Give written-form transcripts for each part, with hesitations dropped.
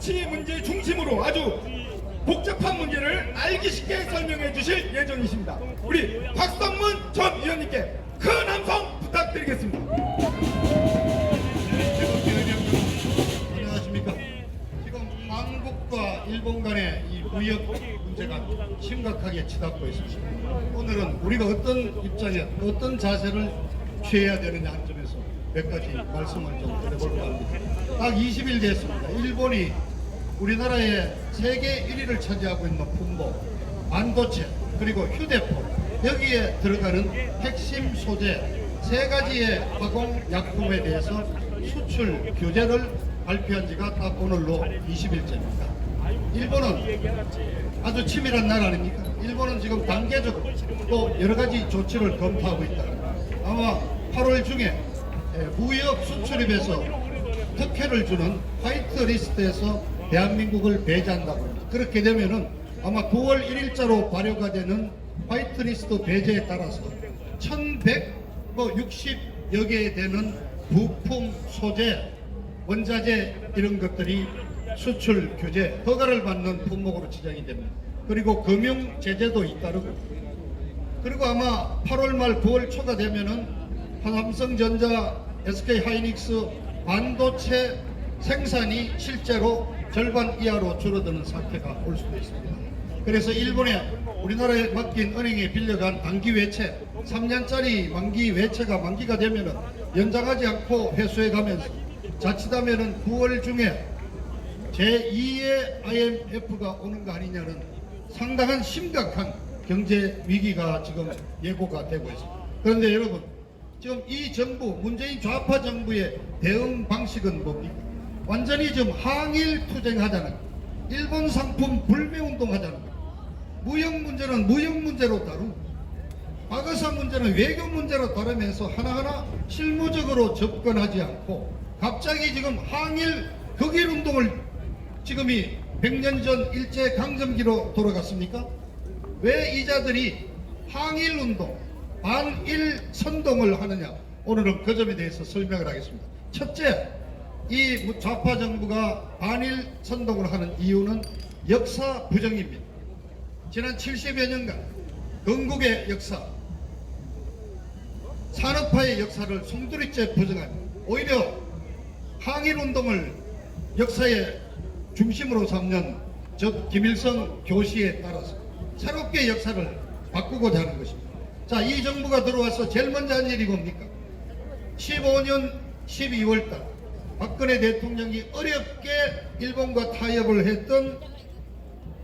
정치 문제 중심으로 아주 복잡한 문제를 알기 쉽게 설명해 주실 예정이십니다. 우리 박성문 전 위원님께 큰 함성 부탁드리겠습니다. 안녕하십니까. 지금 한국과 일본 간의 이 무역 문제가 심각하게 치닫고 있습니다. 오늘은 우리가 어떤 입장에 어떤 자세를 취해야 되느냐 한 점에서 몇 가지 말씀을 좀 드려볼까 합니다. 딱 20일 됐습니다. 일본이 우리나라의 세계 1위를 차지하고 있는 품목, 반도체, 그리고 휴대폰, 여기에 들어가는 핵심 소재 세 가지의 화공약품에 대해서 수출 규제를 발표한 지가 딱 오늘로 20일째입니다. 일본은 아주 치밀한 나라 아닙니까? 일본은 지금 단계적으로 또 여러 가지 조치를 검토하고 있다. 아마 8월 중에 무역 수출입에서 특혜를 주는 화이트 리스트에서 대한민국을 배제한다고 합니다. 그렇게 되면은 아마 9월 1일자로 발효가 되는 화이트 리스트 배제에 따라서 1160여 개 되는 부품, 소재, 원자재 이런 것들이 수출 규제, 허가를 받는 품목으로 지정이 됩니다. 그리고 금융 제재도 잇따르고, 그리고 아마 8월 말 9월 초가 되면은 삼성전자, SK하이닉스 반도체 생산이 실제로 절반 이하로 줄어드는 사태가 올 수도 있습니다. 그래서 일본에 우리나라에 맡긴 은행에 빌려간 단기 외채 3년짜리 만기 외채가 만기가 되면은 연장하지 않고 회수해 가면서 자칫하면은 9월 중에 제2의 IMF가 오는 거 아니냐는 상당한 심각한 경제 위기가 지금 예고가 되고 있습니다. 그런데 여러분, 지금 이 정부, 문재인 좌파 정부의 대응 방식은 뭡니까? 완전히 지금 항일 투쟁하자는, 일본 상품 불매운동 하자는 거예요. 무역 문제는 무역 문제로 다루고, 과거사 문제는 외교 문제로 다루면서 하나하나 실무적으로 접근하지 않고, 갑자기 지금 항일 극일 운동을 지금이 100년 전 일제강점기로 돌아갔습니까? 왜 이자들이 항일 운동, 반일 선동을 하느냐? 오늘은 그 점에 대해서 설명을 하겠습니다. 첫째, 이 좌파 정부가 반일 선동을 하는 이유는 역사 부정입니다. 지난 70여 년간 건국의 역사, 산업화의 역사를 송두리째 부정합니다. 오히려 항일운동을 역사의 중심으로 삼는 김일성 교시에 따라서 새롭게 역사를 바꾸고자 하는 것입니다. 자, 이 정부가 들어와서 제일 먼저 한 일이 뭡니까? 15년 12월달 박근혜 대통령이 어렵게 일본과 타협을 했던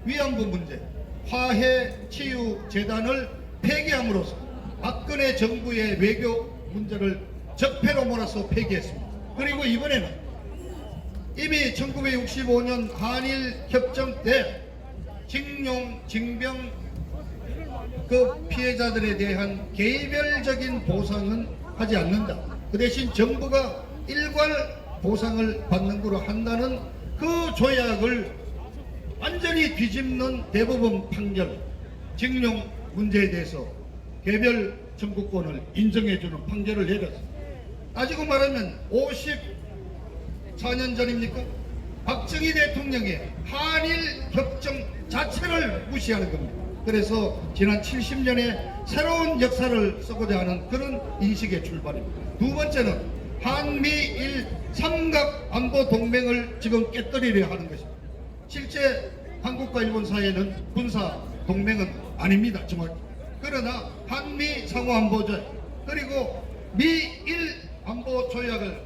위안부 문제, 화해치유재단을 폐기함으로써 박근혜 정부의 외교 문제를 적폐로 몰아서 폐기했습니다. 그리고 이번에는 이미 1965년 한일 협정 때 징용, 징병 그 피해자들에 대한 개별적인 보상은 하지 않는다. 그 대신 정부가 일괄 보상을 받는 거로 한다는 그 조약을 완전히 뒤집는 대법원 판결, 징용 문제에 대해서 개별 청구권을 인정해주는 판결을 내렸습니다. 따지고 말하면 54년 전입니까? 박정희 대통령의 한일 협정 자체를 무시하는 겁니다. 그래서 지난 70년에 새로운 역사를 써고자 하는 그런 인식의 출발입니다. 두 번째는 한미일 삼각 안보 동맹을 지금 깨뜨리려 하는 것입니다. 실제 한국과 일본 사이에는 군사 동맹은 아닙니다. 정확히. 그러나 한미 상호 안보조약 그리고 미일 안보 조약을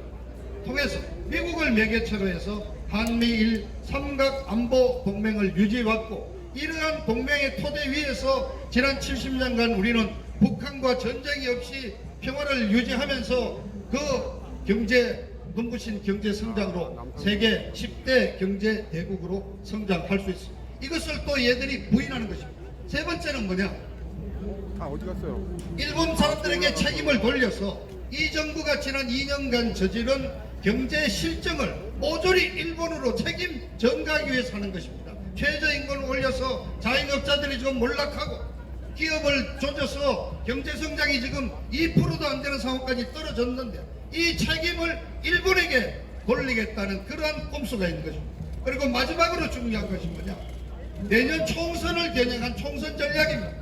통해서 미국을 매개체로 해서 한미일 삼각 안보 동맹을 유지해왔고, 이러한 동맹의 토대 위에서 지난 70년간 우리는 북한과 전쟁이 없이 평화를 유지하면서 그 눈부신 경제 성장으로 세계 10대 경제 대국으로 성장할 수 있습니다. 이것을 또 얘들이 부인하는 것입니다. 세 번째는 뭐냐? 어디 갔어요? 일본 사람들에게 책임을 돌려서 이 정부가 지난 2년간 저지른 경제 실정을 모조리 일본으로 책임 전가하기 위해서 하는 것입니다. 최저임금을 올려서 자영업자들이 지금 몰락하고 기업을 조져서 경제성장이 지금 2%도 안 되는 상황까지 떨어졌는데 이 책임을 일본에게 돌리겠다는 그러한 꼼수가 있는 것입니다. 그리고 마지막으로 중요한 것이 뭐냐? 내년 총선을 겨냥한 총선 전략입니다.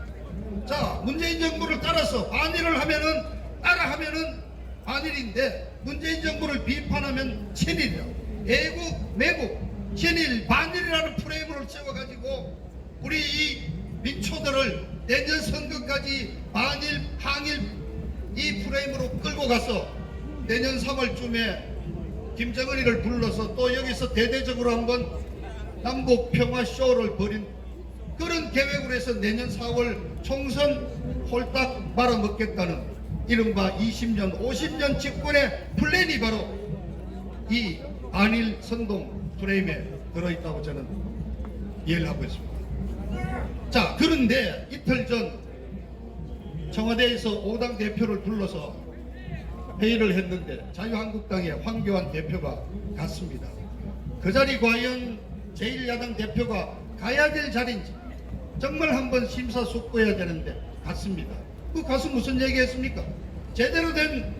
자, 문재인 정부를 따라서 반일을 하면은 따라하면은 반일인데 문재인 정부를 비판하면 친일이라고. 애국, 매국, 친일, 반일이라는 프레임을 세워가지고 우리 이 민초들을 내년 선거까지 반일, 항일 이 프레임으로 끌고 가서 내년 3월쯤에 김정은이를 불러서 또 여기서 대대적으로 한번 남북 평화 쇼를 벌인 그런 계획으로 해서 내년 4월 총선 홀딱 말아먹겠다는 이른바 20년, 50년 집권의 플랜이 바로 이 반일 선동 프레임에 들어있다고 저는 이해를 하고 있습니다. 자, 그런데 이틀 전 청와대에서 5당 대표를 불러서 회의를 했는데 자유한국당의 황교안 대표가 갔습니다. 그 자리 과연 제1야당 대표가 가야 될 자리인지 정말 한번 심사숙고해야 되는데 갔습니다. 그 가서 무슨 얘기했습니까? 제대로 된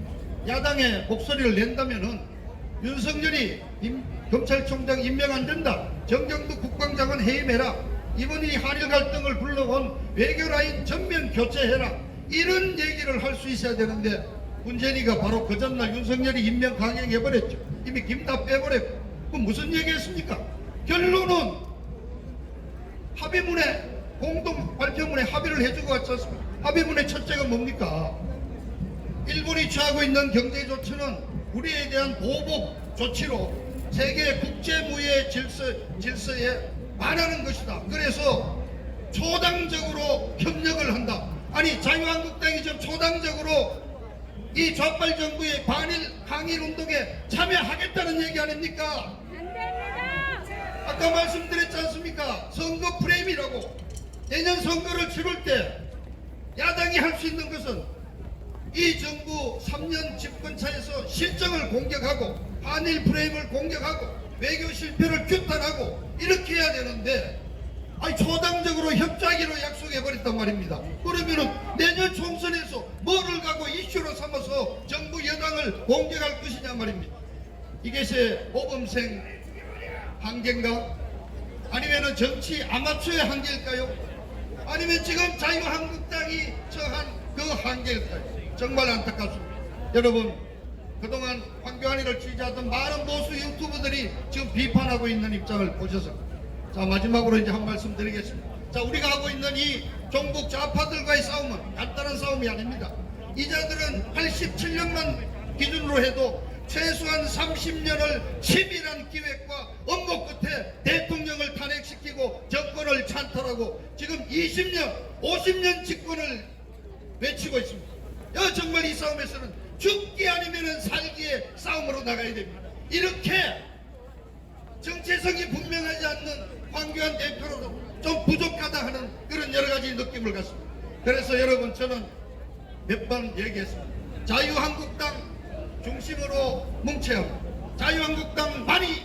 야당의 목소리를 낸다면은 윤석열이 검찰총장 임명 안 된다. 정경두 국방장관 해임해라. 이번 이 한일 갈등을 불러온 외교라인 전면 교체해라. 이런 얘기를 할 수 있어야 되는데 문재인이가 바로 그 전날 윤석열이 임명 강행해버렸죠. 이미 김 다 빼버렸고. 그 무슨 얘기했습니까? 결론은 합의문에 공동 발표문에 합의를 해주고 왔지 않습니까? 합의문의 첫째가 뭡니까? 일본이 취하고 있는 경제 조치는 우리에 대한 보복 조치로 세계 국제무예 질서에 반하는 것이다. 그래서 초당적으로 협력을 한다. 아니 자유한국당이 좀 초당적으로 이 좌빨 정부의 반일 항일 운동에 참여하겠다는 얘기 아닙니까? 안 됩니다. 아까 말씀드렸지 않습니까? 선거 프레임이라고. 내년 선거를 치를 때 야당이 할 수 있는 것은 이 정부 3년 집권차에서 실정을 공격하고 한일 프레임을 공격하고 외교 실패를 규탄하고 이렇게 해야 되는데 아니 초당적으로 협자기로 약속해버렸단 말입니다. 그러면은 내년 총선에서 뭐를 갖고 이슈로 삼아서 정부 여당을 공격할 것이냐 말입니다. 이것이 모범생 한계인가? 아니면은 정치 아마추어의 한계일까요? 아니면 지금 자유한국당이 처한 그 한계일까요? 정말 안타깝습니다. 여러분 그동안 황교안이를 지지하던 많은 보수 유튜버들이 지금 비판하고 있는 입장을 보셔서 자 마지막으로 이제 한 말씀 드리겠습니다. 자 우리가 하고 있는 이 종북 좌파들과의 싸움은 간단한 싸움이 아닙니다. 이자들은 87년만 기준으로 해도 최소한 30년을 치밀한 기획과 업무 끝에 대통령을 탄핵시키고 정권을 찬탈하고 지금 20년, 50년 집권을 외치고 있습니다. 정말 이 싸움에서는 죽기 아니면 살기의 싸움으로 나가야 됩니다. 이렇게 정체성이 분명하지 않는 황교안 대표로도 좀 부족하다 하는 그런 여러 가지 느낌을 갖습니다. 그래서 여러분 저는 몇 번 얘기했습니다. 자유한국당 중심으로 뭉쳐야 합니다. 자유한국당만이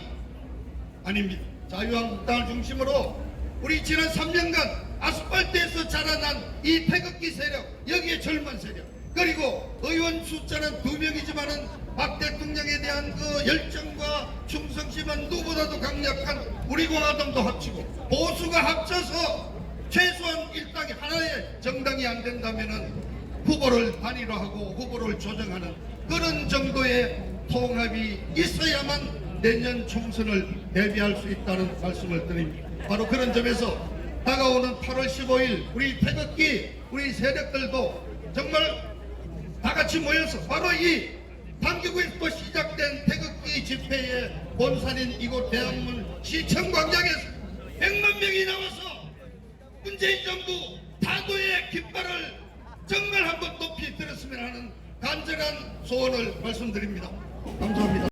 아닙니다. 자유한국당을 중심으로 우리 지난 3년간 아스팔트에서 자라난 이 태극기 세력, 여기에 젊은 세력, 그리고 의원 숫자는 2명이지만은 박 대통령에 대한 그 열정과 충성심은 누구보다도 강력한 우리 공화당도 합치고 보수가 합쳐서 최소한 일당이 하나의 정당이 안 된다면은 후보를 단일화하고 후보를 조정하는 그런 정도의 통합이 있어야만 내년 총선을 대비할 수 있다는 말씀을 드립니다. 바로 그런 점에서 다가오는 8월 15일 우리 태극기 우리 세력들도 정말 다 같이 모여서 바로 이 당기구에서 시작된 태극기 집회의 본산인 이곳 대학문 시청 광장에서 100만 명이 나와서 문재인 정부 타도의 깃발을 정말 한번 높이 들었으면 하는 간절한 소원을 말씀드립니다. 감사합니다.